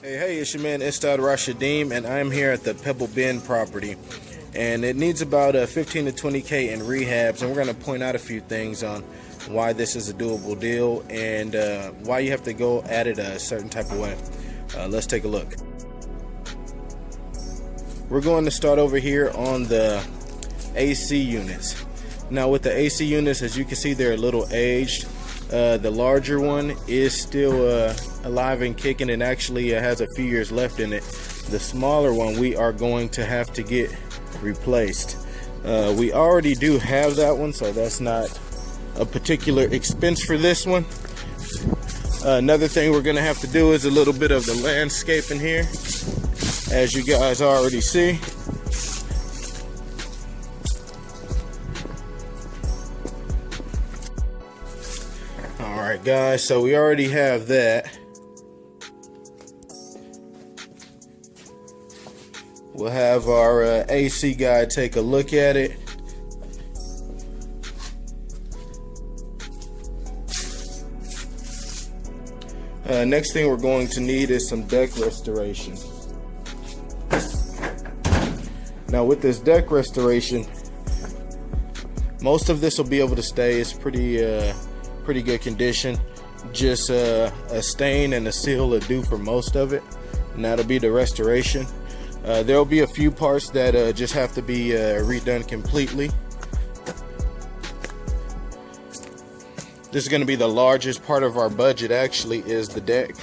Hey, it's your man Isstad Rashadeem, and I'm here at the Pebble Bend property. And it needs about 15 to 20K in rehabs, and we're going to point out a few things on why this is a doable deal and why you have to go at it a certain type of way. Let's take a look. We're going to start over here on the AC units. Now with the AC units, as you can see, they're a little aged. The larger one is still alive and kicking, and actually has a few years left in it. The smaller one we are going to have to get replaced. We already do have that one, so that's not a particular expense for this one. Another thing we're gonna have to do is a little bit of the landscaping here, as you guys already see. Alright guys, so we already have that. We'll have our AC guy take a look at it. Next thing we're going to need is some deck restoration. Now with this deck restoration, most of this will be able to stay. It's pretty good condition. Just a stain and a seal will do for most of it, and that'll be the restoration. There'll be a few parts that just have to be redone completely. This is going to be the largest part of our budget, actually, is the deck.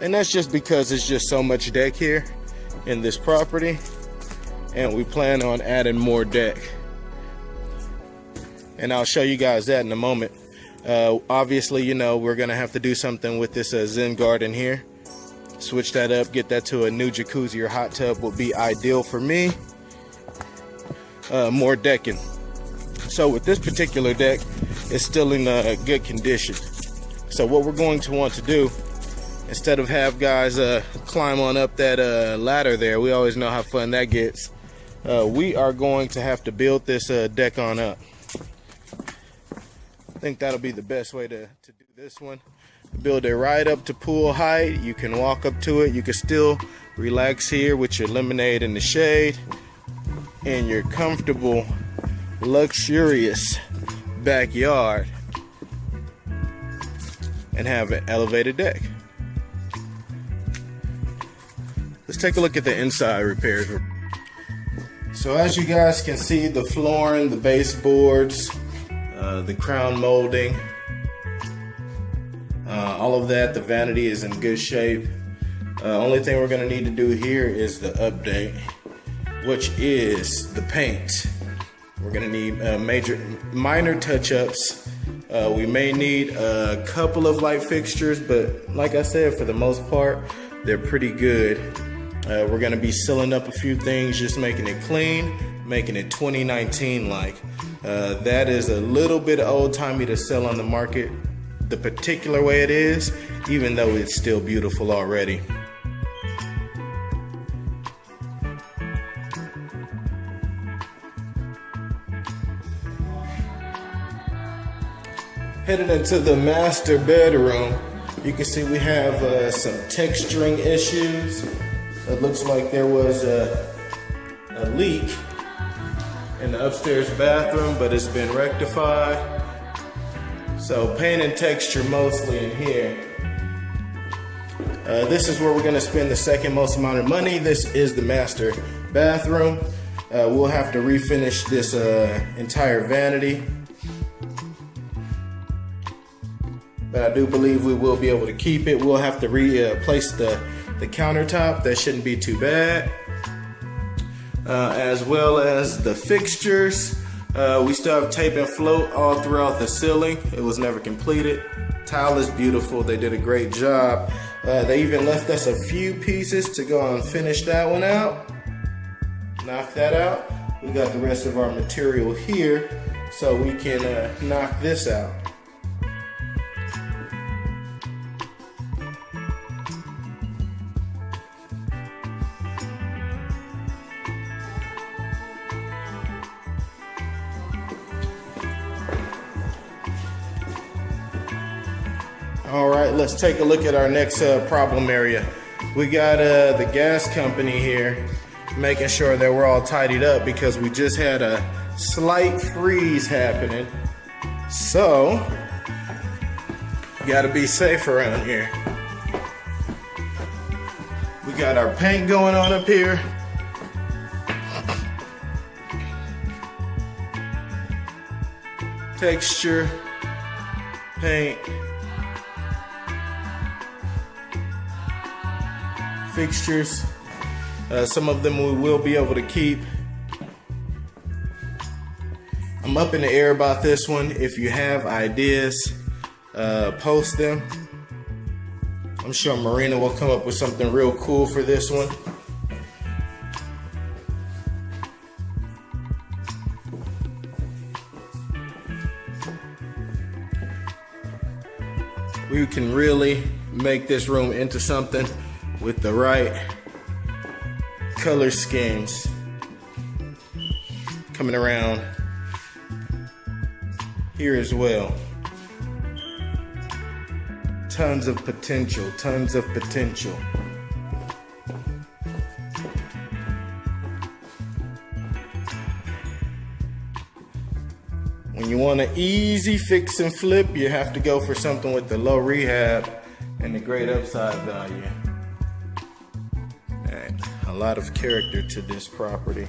And that's just because it's just so much deck here in this property, and we plan on adding more deck. And I'll show you guys that in a moment. Obviously, you know, we're going to have to do something with this Zen garden here. Switch that up, get that to a new jacuzzi or hot tub will be ideal for me. More decking. So with this particular deck, it's still in good condition. So what we're going to want to do, instead of have guys climb on up that ladder there, we always know how fun that gets. We are going to have to build this deck on up. I think that'll be the best way to do this one. Build it right up to pool height. You can walk up to it. You can still relax here with your lemonade in the shade in your comfortable, luxurious backyard and have an elevated deck. Let's take a look at the inside repairs. So as you guys can see, the flooring, the baseboards, the crown molding, all of that, the vanity is in good shape. Only thing we're going to need to do here is the update, which is the paint. We're going to need minor touch-ups. We may need a couple of light fixtures, but like I said, for the most part, they're pretty good. We're going to be sealing up a few things, just making it clean, making it 2019-like. That is a little bit old-timey to sell on the market the particular way it is, even though it's still beautiful already. Headed into the master bedroom, you can see we have some texturing issues. It looks like there was a leak in the upstairs bathroom, but it's been rectified. So paint and texture mostly in here. This is where we're going to spend the second most amount of money. This is the master bathroom. We'll have to refinish this entire vanity, but I do believe we will be able to keep it. We'll have to replace the countertop. That shouldn't be too bad. As well as the fixtures. We still have tape and float all throughout the ceiling. It was never completed. Tile is beautiful. They did a great job. They even left us a few pieces to go and finish that one out. Knock that out. We got the rest of our material here, so we can knock this out. All right, let's take a look at our next problem area. We got the gas company here making sure that we're all tidied up because we just had a slight freeze happening. So, gotta be safe around here. We got our paint going on up here. Texture, paint, fixtures. Some of them we will be able to keep. I'm up in the air about this one. If you have ideas, post them. I'm sure Marina will come up with something real cool for this one. We can really make this room into something with the right color schemes coming around here as well. Tons of potential, tons of potential. When you want an easy fix and flip, you have to go for something with the low rehab and the great upside value. And a lot of character to this property.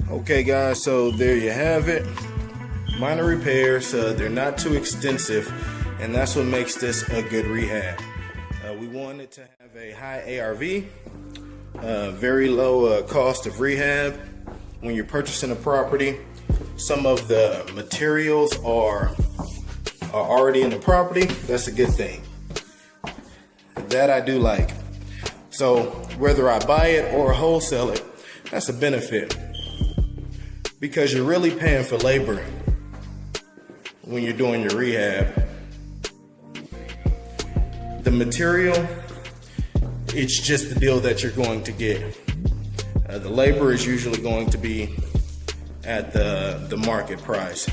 Okay guys, so there you have it. Minor repairs, they're not too extensive, and that's what makes this a good rehab. We wanted to have a high ARV, very low cost of rehab. When you're purchasing a property, some of the materials are already in the property. That's a good thing. That I do like. So whether I buy it or wholesale it, that's a benefit, because you're really paying for labor when you're doing your rehab. The material, it's just the deal that you're going to get. The labor is usually going to be at the market price.